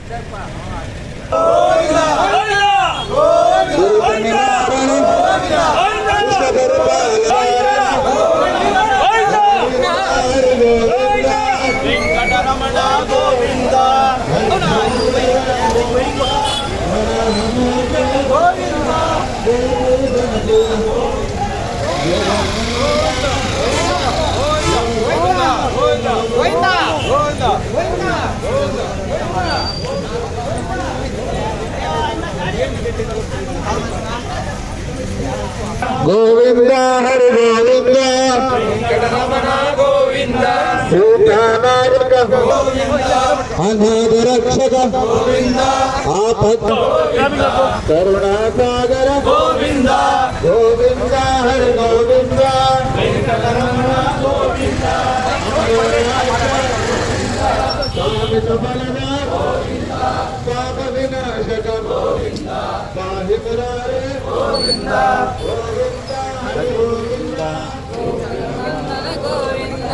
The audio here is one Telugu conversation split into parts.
వెంకటరమణ గోవింద గోవింద హరి గోవింద వెంకటరమణ గోవింద సీతానాయక అనాథ రక్షక గోవింద ఆపత్ కరుణాసాగర గోవింద గోవింద హరి గోవింద వెంకటరమణ గోవింద స్వామి సఫలన పాప వినాశక పాహి మురారే గోవింద గోవింద హరి గోవింద వెంకటరమణ గోవింద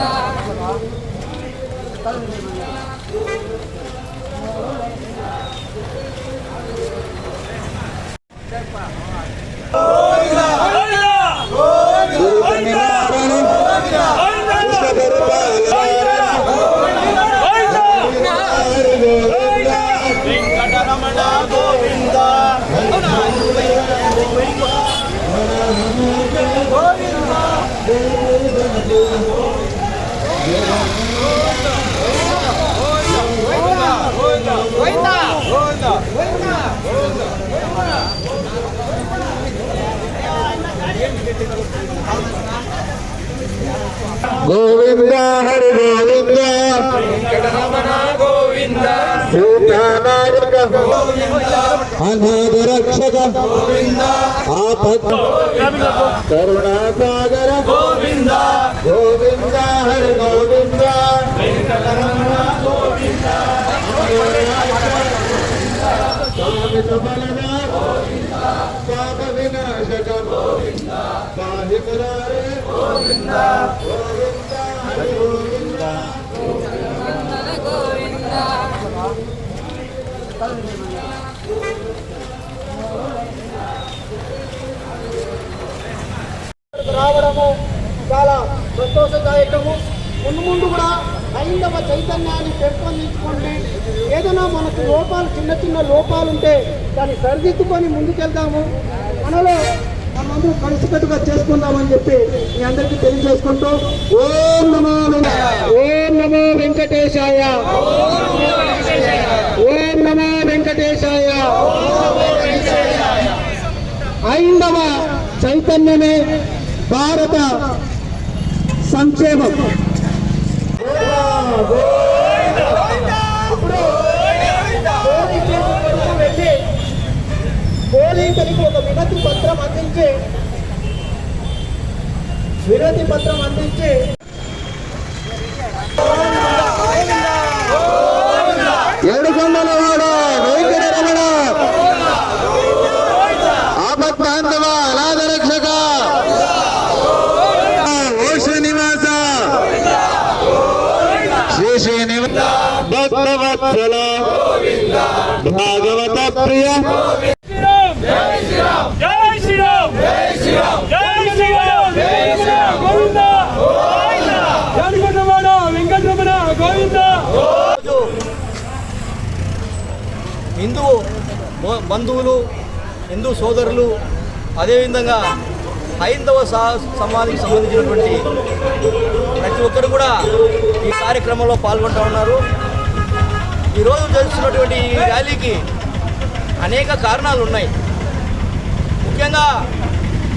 గోవింద హరి గోవింద వెంకటరమణ గోవింద సీతానాయక అనాథ రక్షక గోవింద ఆపత్ కరుణాసాగర గోవింద గోవింద హరి గోవింద వెంకటరమణ గోవింద స్వామి సఫలన పాప వినాశక పాహి మురారే గోవింద గోవింద హరి గోవింద రావడము చాలా సంతోషదాయకము. ముందు కూడా హైందవ చైతన్యాన్ని పెంపొందించుకోండి. ఏదైనా మనకు లోపాలు, చిన్న చిన్న లోపాలు ఉంటే దాన్ని సరిదిద్దుకొని ముందుకెళ్దాము. మనలో మనమందరూ కలిసికట్టుగా చేసుకుందామని చెప్పి మీ అందరికీ తెలియజేసుకుంటూ ఓం నమో వెంకటేశాయ, ఓం నమో వెంకటేశాయ. హైందవ చైతన్యమే భారత సంక్షేమం. పోలీసులకు ఒక వినతి పత్రం అందించి ఏడుకొండలవాడ వెంకటరమణ ఆపద్బాంధవ అనాథ రక్షక ఓ శ్రీనివాస శ్రీ శ్రీనివాస భక్తవత్సల భాగవత ప్రియ హిందూ బంధువులు, హిందూ సోదరులు, అదేవిధంగా హైందవ సమాజానికి సంబంధించినటువంటి ప్రతి ఒక్కరు కూడా ఈ కార్యక్రమంలో పాల్గొంటూ ఉన్నారు. ఈరోజు జరుగుతున్నటువంటి ఈ ర్యాలీకి అనేక కారణాలు ఉన్నాయి. ముఖ్యంగా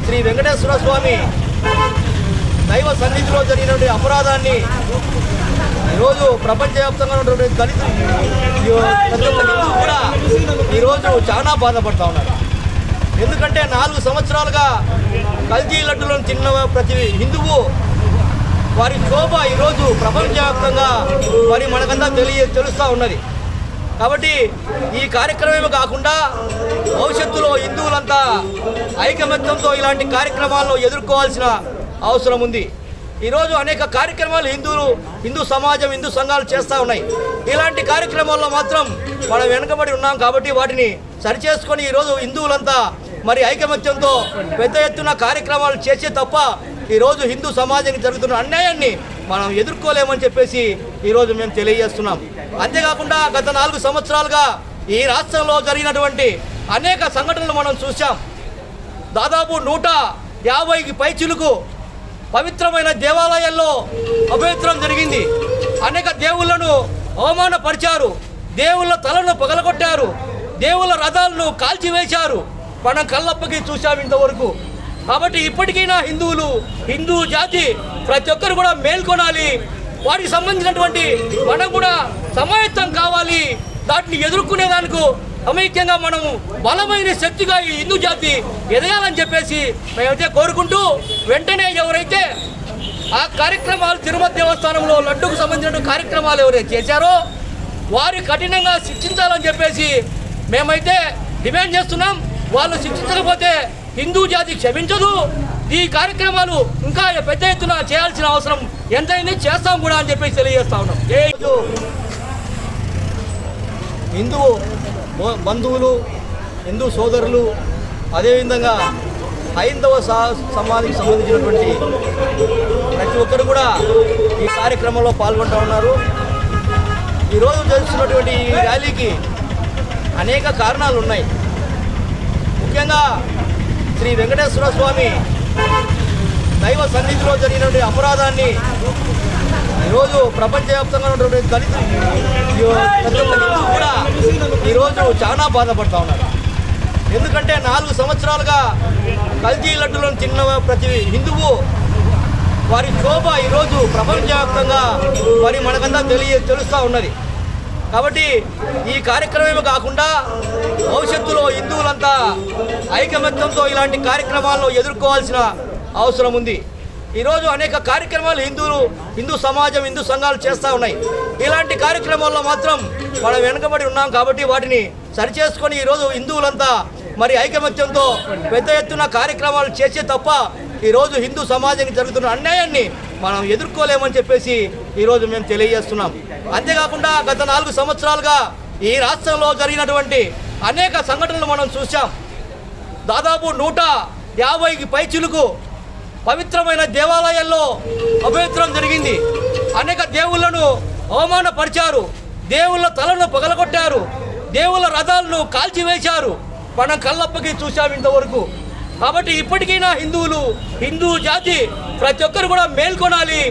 శ్రీ వెంకటేశ్వర స్వామి దైవ సన్నిధిలో జరిగినటువంటి అపరాధాన్ని ఈరోజు ప్రపంచవ్యాప్తంగా ఉన్నటువంటి దళితులు ప్రతి ఒక్క హిందువు కూడా ఈరోజు చాలా బాధపడుతూ ఉన్నారు. ఎందుకంటే 4 సంవత్సరాలుగా కల్తీ లడ్డులను తిన్న ప్రతి హిందువు వారి శోభ ఈరోజు ప్రపంచవ్యాప్తంగా మరి మనకంతా తెలుస్తూ ఉన్నది. కాబట్టి ఈ కార్యక్రమమే కాకుండా భవిష్యత్తులో హిందువులంతా ఐకమత్యంతో ఇలాంటి కార్యక్రమాలను ఎదుర్కోవాల్సిన అవసరం ఉంది. ఈరోజు అనేక కార్యక్రమాలు హిందూ సమాజం హిందూ సంఘాలు చేస్తూ ఉన్నాయి. ఇలాంటి కార్యక్రమాల్లో మాత్రం మనం వెనుకబడి ఉన్నాం కాబట్టి వాటిని సరిచేసుకొని ఈరోజు హిందువులంతా మరి ఐకమత్యంతో పెద్ద ఎత్తున కార్యక్రమాలు చేసే తప్ప ఈరోజు హిందూ సమాజానికి జరుగుతున్న అన్యాయాన్ని మనం ఎదుర్కోలేమని చెప్పేసి ఈరోజు మేము తెలియజేస్తున్నాం. అంతేకాకుండా గత 4 సంవత్సరాలుగా ఈ రాష్ట్రంలో జరిగినటువంటి అనేక సంఘటనలు మనం చూసాం. దాదాపు 150కి పైచిలుకు పవిత్రమైన దేవాలయాల్లో అపవిత్రం జరిగింది. అనేక దేవుళ్లను అవమానపరిచారు, దేవుళ్ళ తలను పగలగొట్టారు, దేవుళ్ళ రథాలను కాల్చివేశారు. మనం కళ్ళప్పకి చూసాం ఇంతవరకు. కాబట్టి ఇప్పటికైనా హిందూ జాతి ప్రతి ఒక్కరు కూడా మేల్కొనాలి. వాటికి సంబంధించినటువంటి మనం కూడా సమాయత్తం కావాలి. దాటిని ఎదుర్కొనేదానికి సమైక్యంగా మనము బలమైన శక్తిగా ఈ హిందూ జాతి ఎదగాలని చెప్పేసి మేమైతే కోరుకుంటూ, వెంటనే ఎవరైతే ఆ కార్యక్రమాలు తిరుమల దేవస్థానంలో లడ్డూకు సంబంధించిన కార్యక్రమాలు ఎవరైతే చేశారో వారి కఠినంగా శిక్షించాలని చెప్పేసి మేమైతే డిమాండ్ చేస్తున్నాం. వాళ్ళు శిక్షించకపోతే హిందూ జాతి క్షమించదు. ఈ కార్యక్రమాలు ఇంకా పెద్ద ఎత్తున చేయాల్సిన అవసరం ఎంతైంది, చేస్తాం కూడా అని చెప్పేసి తెలియజేస్తా ఉన్నాం. హిందూ బంధువులు, హిందూ సోదరులు, అదేవిధంగా హైందవ సమాజానికి సంబంధించినటువంటి ప్రతి ఒక్కరు కూడా ఈ కార్యక్రమంలో పాల్గొంటూ ఉన్నారు. ఈరోజు జరుగుతున్నటువంటి ఈ ర్యాలీకి అనేక కారణాలు ఉన్నాయి. ముఖ్యంగా శ్రీ వెంకటేశ్వర స్వామి దైవ సన్నిధిలో జరిగినటువంటి అపరాధాన్ని ఈరోజు ప్రపంచవ్యాప్తంగా ఉన్నటువంటి దళితులు కూడా ఈరోజు చాలా బాధపడుతూ ఉన్నారు. ఎందుకంటే 4 సంవత్సరాలుగా కల్తీ లడ్డులను తిన్న ప్రతి హిందువు వారి శోభ ఈరోజు ప్రపంచవ్యాప్తంగా మరి మనకంతా తెలుస్తూ ఉన్నది. కాబట్టి ఈ కార్యక్రమమే కాకుండా భవిష్యత్తులో హిందువులంతా ఐకమత్యంతో ఇలాంటి కార్యక్రమాలను ఎదుర్కోవాల్సిన అవసరం ఉంది. ఈరోజు అనేక కార్యక్రమాలు హిందూ సమాజం హిందూ సంఘాలు చేస్తూ ఉన్నాయి. ఇలాంటి కార్యక్రమాల్లో మాత్రం మనం వెనుకబడి ఉన్నాం కాబట్టి వాటిని సరిచేసుకొని ఈరోజు హిందువులంతా మరి ఐకమత్యంతో పెద్ద ఎత్తున కార్యక్రమాలు చేసే తప్ప ఈరోజు హిందూ సమాజానికి జరుగుతున్న అన్యాయాన్ని మనం ఎదుర్కోలేమని చెప్పేసి ఈరోజు మేము తెలియజేస్తున్నాం. అంతేకాకుండా గత 4 సంవత్సరాలుగా ఈ రాష్ట్రంలో జరిగినటువంటి అనేక సంఘటనలు మనం చూసాం. దాదాపు 150కి పైచిలుకు పవిత్రమైన దేవాలయాల్లో అపవిత్రం జరిగింది. అనేక దేవుళ్లను అవమానపరిచారు, దేవుళ్ళ తలను పగలగొట్టారు, దేవుళ్ళ రథాలను కాల్చివేశారు. మనం కళ్ళప్పకి చూసాం ఇంతవరకు. కాబట్టి ఇప్పటికైనా హిందూ జాతి ప్రతి ఒక్కరు కూడా మేల్కొనాలి.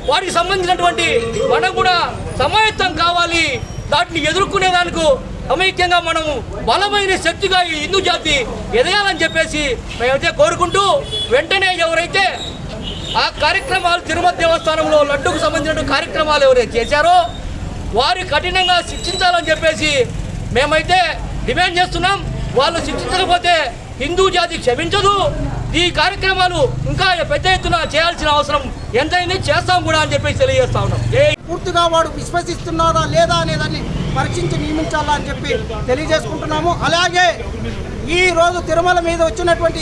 వాటికి సంబంధించినటువంటి మనం కూడా సమాయత్తం కావాలి. దాటిని ఎదుర్కొనేదానికి సమైక్యంగా మనము బలమైన శక్తిగా ఈ హిందూ జాతి ఎదగాలని చెప్పేసి మేమైతే కోరుకుంటూ, వెంటనే ఎవరైతే ఆ కార్యక్రమాలు తిరుమల దేవస్థానంలో లడ్డూకు సంబంధించిన కార్యక్రమాలు ఎవరైతే చేశారో వారి కఠినంగా శిక్షించాలని చెప్పేసి మేమైతే డిమాండ్ చేస్తున్నాం. వాళ్ళు శిక్షించకపోతే హిందూ జాతి క్షమించదు. ఈ కార్యక్రమాలు ఇంకా పెద్ద ఎత్తున చేయాల్సిన అవసరం ఎంతైంది, చేస్తాం కూడా అని చెప్పేసి తెలియజేస్తా ఉన్నాం. పూర్తిగా వాడు విశ్వసిస్తున్నారా లేదా అనేదాన్ని పరీక్షించి నియమించాలా అని చెప్పి తెలియజేసుకుంటున్నాము. అలాగే ఈ రోజు తిరుమల మీద వచ్చినటువంటి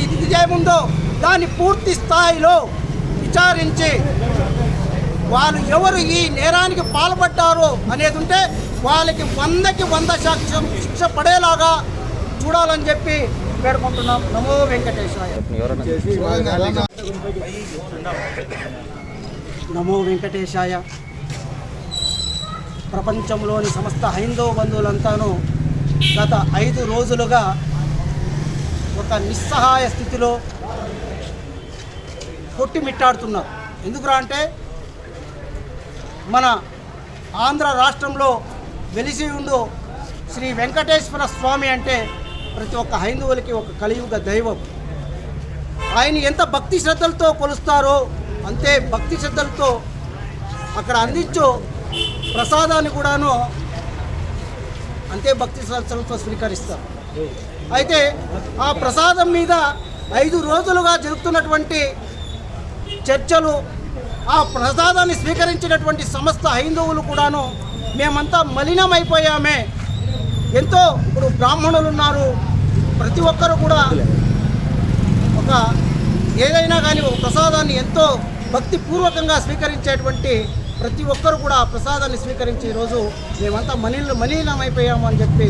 ఈ విజయం ఉందో దాన్ని పూర్తి స్థాయిలో విచారించి వాళ్ళు ఎవరు ఈ నేరానికి పాల్పడ్డారో అనేది ఉంటే వాళ్ళకి 100కి 100 శిక్ష పడేలాగా చూడాలని చెప్పి వేడుకుంటున్నాం. నమో వెంకటేశాయ. నమో వెంకటేశాయ. ప్రపంచంలోని సమస్త హైందవ బంధువులంతాను గత 5 రోజులుగా ఒక నిస్సహాయ స్థితిలో కొట్టిమిట్టాడుతున్నారు. ఎందుకురా అంటే మన ఆంధ్ర రాష్ట్రంలో వెలిసి ఉండు శ్రీ వెంకటేశ్వర స్వామి అంటే ప్రతి ఒక్క హైందవులకి ఒక కలియుగ దైవం. ఆయన ఎంత భక్తి శ్రద్ధలతో కొలుస్తారో అంతే భక్తి శ్రద్ధలతో అక్కడ అందించు ప్రసాదాన్ని కూడాను అంతే భక్తి శ్రద్ధలతో స్వీకరిస్తారు. అయితే ఆ ప్రసాదం మీద 5 రోజులుగా జరుగుతున్నటువంటి చర్చలు, ఆ ప్రసాదాన్ని స్వీకరించినటువంటి సమస్త హైందవులు కూడాను మేమంతా మలినమైపోయామే. ఎంతో ఇప్పుడు బ్రాహ్మణులు ఉన్నారు, ప్రతి ఒక్కరు కూడా ఒక ఏదైనా కానీ ఒక ప్రసాదాన్ని ఎంతో భక్తిపూర్వకంగా స్వీకరించేటువంటి ప్రతి ఒక్కరు కూడా ఆ ప్రసాదాన్ని స్వీకరించి ఈరోజు మేమంతా మనీలమైపోయాము అని చెప్పి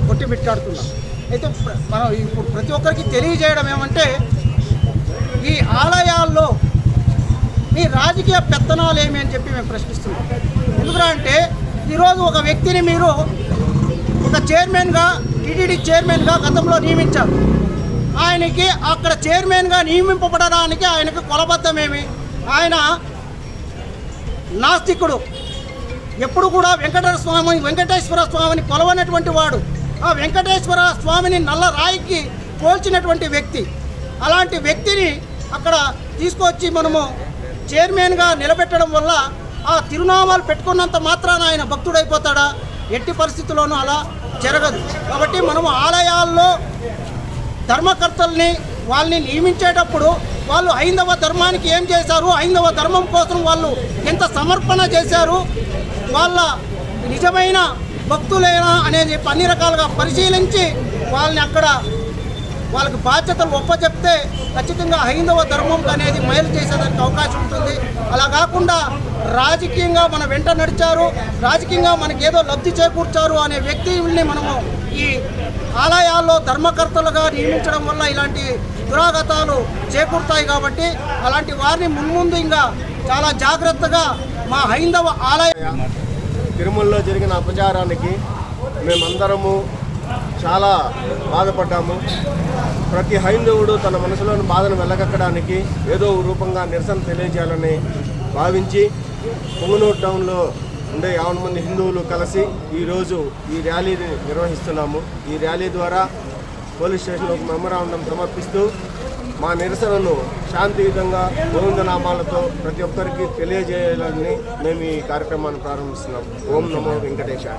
కొట్టిబిట్టాడుతున్నాం. అయితే మనం ఇప్పుడు ప్రతి ఒక్కరికి తెలియజేయడం ఏమంటే, ఈ ఆలయాల్లో మీ రాజకీయ పెత్తనాలు ఏమి అని చెప్పి మేము ప్రశ్నిస్తున్నాం. ఎందుకంటే ఈరోజు ఒక వ్యక్తిని మీరు ఒక చైర్మన్గా, టీటీడీ చైర్మన్గా గతంలో నియమించారు. ఆయనకి అక్కడ చైర్మన్గా నియమింపబడడానికి ఆయనకు కొలబద్దమేమి? ఆయన నాస్తికుడు. ఎప్పుడు కూడా వెంకటేశ్వర స్వామిని కొలవనటువంటి వాడు. ఆ వెంకటేశ్వర స్వామిని నల్ల రాయికి పోల్చినటువంటి వ్యక్తి. అలాంటి వ్యక్తిని అక్కడ తీసుకొచ్చి మనము చైర్మన్గా నిలబెట్టడం వల్ల ఆ తిరునామాలు పెట్టుకున్నంత మాత్రాన ఆయన భక్తుడైపోతాడా? ఎట్టి పరిస్థితుల్లోనూ అలా జరగదు. కాబట్టి మనము ఆలయాల్లో ధర్మకర్తల్ని వాళ్ళని నియమించేటప్పుడు వాళ్ళు హైందవ ధర్మానికి ఏం చేశారు, హైందవ ధర్మం కోసం వాళ్ళు ఎంత సమర్పణ చేశారు, వాళ్ళ నిజమైన భక్తులేనా అనేది అన్ని రకాలుగా పరిశీలించి వాళ్ళని అక్కడ వాళ్ళకి బాధ్యతలు ఒప్పచెప్తే ఖచ్చితంగా హైందవ ధర్మం అనేది మేలు చేసేదానికి అవకాశం ఉంటుంది. అలా కాకుండా రాజకీయంగా మన వెంట నడిచారు, రాజకీయంగా మనకి ఏదో లబ్ధి చేకూర్చారు అనే వ్యక్తిని మనము ఈ ఆలయాల్లో ధర్మకర్తలుగా నియమించడం వల్ల ఇలాంటి దురాగతాలు చేకూరుతాయి. కాబట్టి అలాంటి వారిని మున్ముందు ఇంకా చాలా జాగ్రత్తగా మా హైందవ ఆలయ తిరుమలలో జరిగిన అపచారానికి మేమందరము చాలా బాధపడ్డాము. ప్రతి హైందవుడు తన మనసులోని బాధను వెళ్ళగక్కడానికి ఏదో రూపంగా నిరసన తెలియజేయాలని భావించి పొంగనూరు టౌన్లో ఉండే 50 మంది హిందువులు కలిసి ఈరోజు ఈ ర్యాలీని నిర్వహిస్తున్నాము. ఈ ర్యాలీ ద్వారా పోలీస్ స్టేషన్లో ఒక మెమరాండం సమర్పిస్తూ మా నిరసనను శాంతియుతంగా గోవిందనామాలతో ప్రతి ఒక్కరికి తెలియజేయాలని మేము ఈ కార్యక్రమాన్ని ప్రారంభిస్తున్నాం. ఓం నమో వెంకటేశాయ.